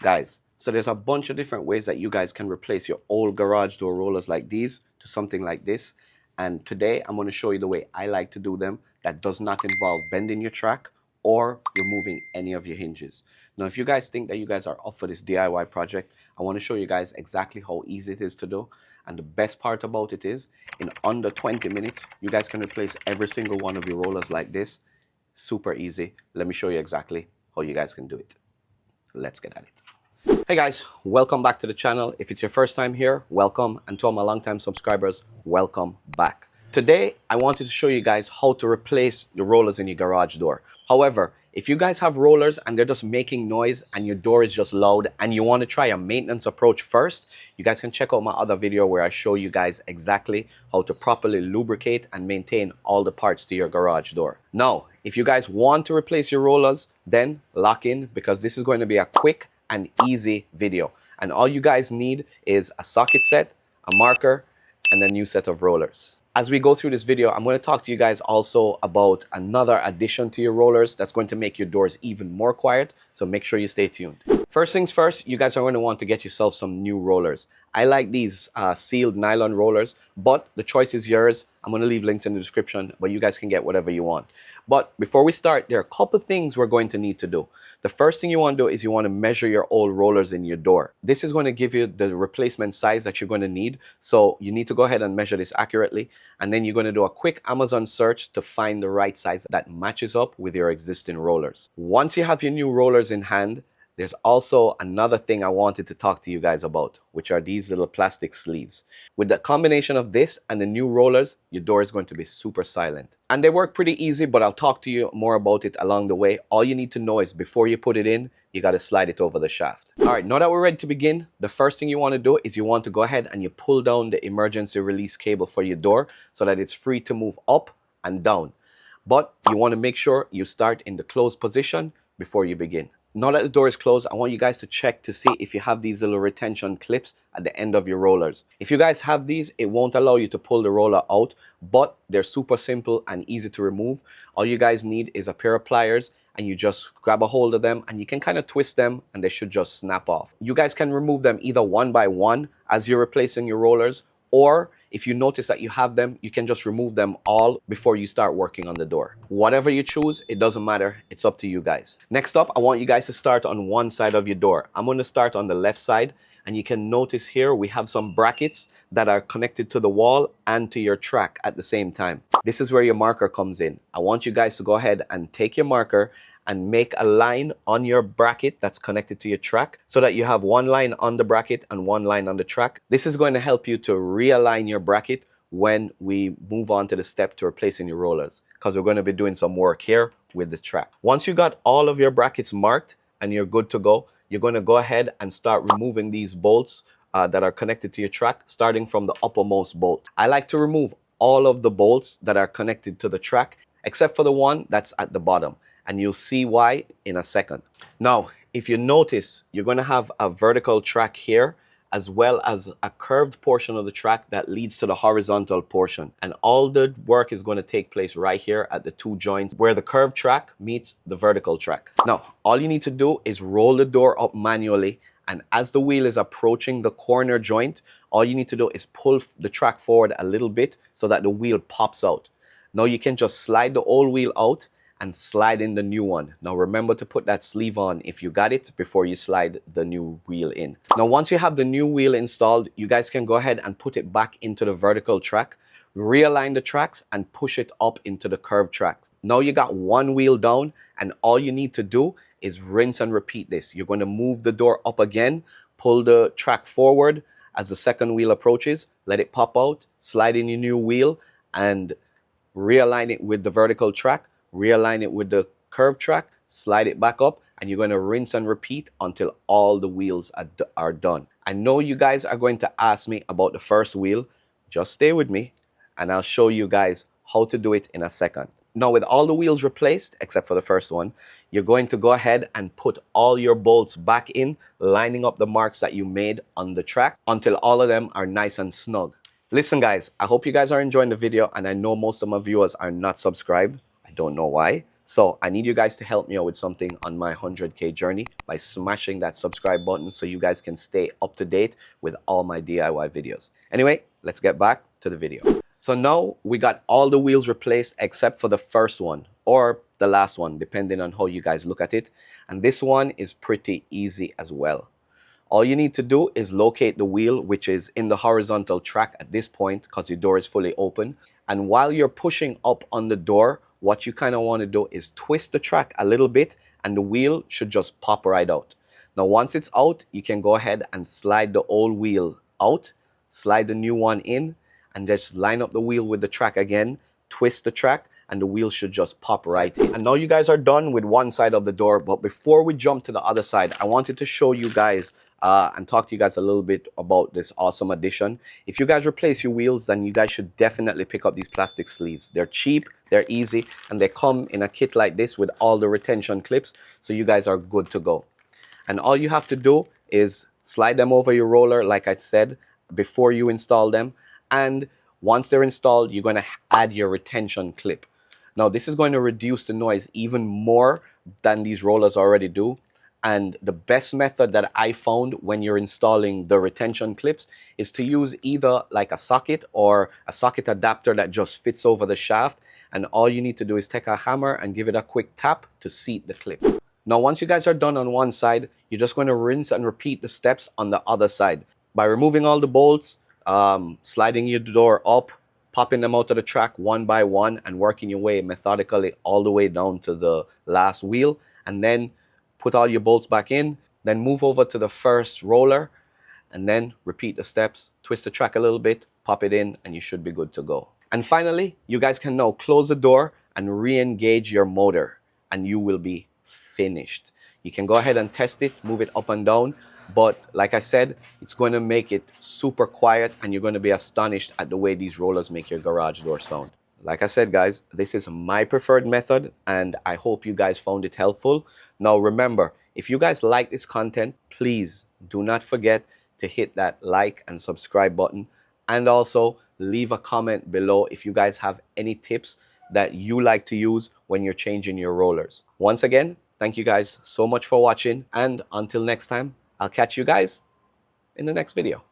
Guys, so there's a bunch of different ways that you guys can replace your old garage door rollers like these to something like this. And today I'm going to show you the way I like to do them that does not involve bending your track or removing any of your hinges. Now, if you guys think that you guys are up for this DIY project, I want to show you guys exactly how easy it is to do. And the best part about it is, in under 20 minutes, you guys can replace every single one of your rollers like this. Super easy. Let me show you exactly how you guys can do it. Let's get at it. Hey guys, welcome back to the channel. If it's your first time here, welcome. And to all my longtime subscribers, welcome back. Today, I wanted to show you guys how to replace the rollers in your garage door. However, if you guys have rollers and they're just making noise and your door is just loud and you want to try a maintenance approach first, you guys can check out my other video where I show you guys exactly how to properly lubricate and maintain all the parts to your garage door. Now, if you guys want to replace your rollers, then lock in because this is going to be a quick and easy video. And all you guys need is a socket set, a marker, and a new set of rollers. As we go through this video, I'm going to talk to you guys also about another addition to your rollers that's going to make your doors even more quiet, so make sure you stay tuned. First things first, you guys are going to want to get yourself some new rollers. I like these sealed nylon rollers, but the choice is yours. I'm going to leave links in the description, but you guys can get whatever you want. But before we start, there are a couple things we're going to need to do. The first thing you want to do is you want to measure your old rollers in your door. This is going to give you the replacement size that you're going to need. So you need to go ahead and measure this accurately. And then you're going to do a quick Amazon search to find the right size that matches up with your existing rollers. Once you have your new rollers in hand, there's also another thing I wanted to talk to you guys about, which are these little plastic sleeves. With the combination of this and the new rollers, your door is going to be super silent. And they work pretty easy, but I'll talk to you more about it along the way. All you need to know is before you put it in, you got to slide it over the shaft. All right, now that we're ready to begin, the first thing you want to do is you want to go ahead and you pull down the emergency release cable for your door so that it's free to move up and down. But you want to make sure you start in the closed position before you begin. Now that the door is closed, I want you guys to check to see if you have these little retention clips at the end of your rollers. If you guys have these, it won't allow you to pull the roller out, but they're super simple and easy to remove. All you guys need is a pair of pliers and you just grab a hold of them and you can kind of twist them and they should just snap off. You guys can remove them either one by one as you're replacing your rollers, or if you notice that you have them, you can just remove them all before you start working on the door. Whatever you choose, it doesn't matter. It's up to you guys. Next up, I want you guys to start on one side of your door. I'm going to start on the left side, and you can notice here we have some brackets that are connected to the wall and to your track at the same time. This is where your marker comes in. I want you guys to go ahead and take your marker and make a line on your bracket that's connected to your track so that you have one line on the bracket and one line on the track. This is going to help you to realign your bracket when we move on to the step to replacing your rollers, because we're going to be doing some work here with the track. Once you got all of your brackets marked and you're good to go, you're going to go ahead and start removing these bolts that are connected to your track, starting from the uppermost bolt. I like to remove all of the bolts that are connected to the track, except for the one that's at the bottom. And you'll see why in a second. Now, if you notice, you're going to have a vertical track here, as well as a curved portion of the track that leads to the horizontal portion. And all the work is going to take place right here at the two joints where the curved track meets the vertical track. Now, all you need to do is roll the door up manually. And as the wheel is approaching the corner joint, all you need to do is pull the track forward a little bit so that the wheel pops out. Now you can just slide the old wheel out and slide in the new one. Now remember to put that sleeve on if you got it before you slide the new wheel in. Now once you have the new wheel installed, you guys can go ahead and put it back into the vertical track, realign the tracks and push it up into the curved tracks. Now you got one wheel down, and all you need to do is rinse and repeat this. You're going to move the door up again, pull the track forward as the second wheel approaches, let it pop out, slide in your new wheel and realign it with the vertical track, realign it with the curved track, slide it back up, and you're going to rinse and repeat until all the wheels are done. I know you guys are going to ask me about the first wheel. Just stay with me and I'll show you guys how to do it in a second. Now with all the wheels replaced, except for the first one, you're going to go ahead and put all your bolts back in, lining up the marks that you made on the track until all of them are nice and snug. Listen guys, I hope you guys are enjoying the video, and I know most of my viewers are not subscribed. I don't know why. So I need you guys to help me out with something on my 100K journey by smashing that subscribe button so you guys can stay up to date with all my DIY videos. Anyway, let's get back to the video. So now we got all the wheels replaced except for the first one or the last one, depending on how you guys look at it. And this one is pretty easy as well. All you need to do is locate the wheel, which is in the horizontal track at this point because your door is fully open. And while you're pushing up on the door, what you kind of want to do is twist the track a little bit and the wheel should just pop right out. Now, once it's out, you can go ahead and slide the old wheel out, slide the new one in, and just line up the wheel with the track again, twist the track, and the wheel should just pop right in. And now you guys are done with one side of the door, but before we jump to the other side, I wanted to show you guys and talk to you guys a little bit about this awesome addition. If you guys replace your wheels, then you guys should definitely pick up these plastic sleeves. They're cheap, they're easy, and they come in a kit like this with all the retention clips, so you guys are good to go. And all you have to do is slide them over your roller, like I said, before you install them. And once they're installed, you're going to add your retention clip. Now, this is going to reduce the noise even more than these rollers already do. And the best method that I found when you're installing the retention clips is to use either like a socket or a socket adapter that just fits over the shaft. And all you need to do is take a hammer and give it a quick tap to seat the clip. Now, once you guys are done on one side, you're just going to rinse and repeat the steps on the other side. By removing all the bolts, sliding your door up, popping them out of the track one by one, and working your way methodically all the way down to the last wheel. And then put all your bolts back in, then move over to the first roller, and then repeat the steps, twist the track a little bit, pop it in, and you should be good to go. And finally, you guys can now close the door and re-engage your motor, and you will be finished. You can go ahead and test it, move it up and down, but like I said, it's going to make it super quiet, and you're going to be astonished at the way these rollers make your garage door sound. Like I said, guys, this is my preferred method, and I hope you guys found it helpful. Now, remember, if you guys like this content, please do not forget to hit that like and subscribe button, and also leave a comment below if you guys have any tips that you like to use when you're changing your rollers. Once again, thank you guys so much for watching, and until next time, I'll catch you guys in the next video.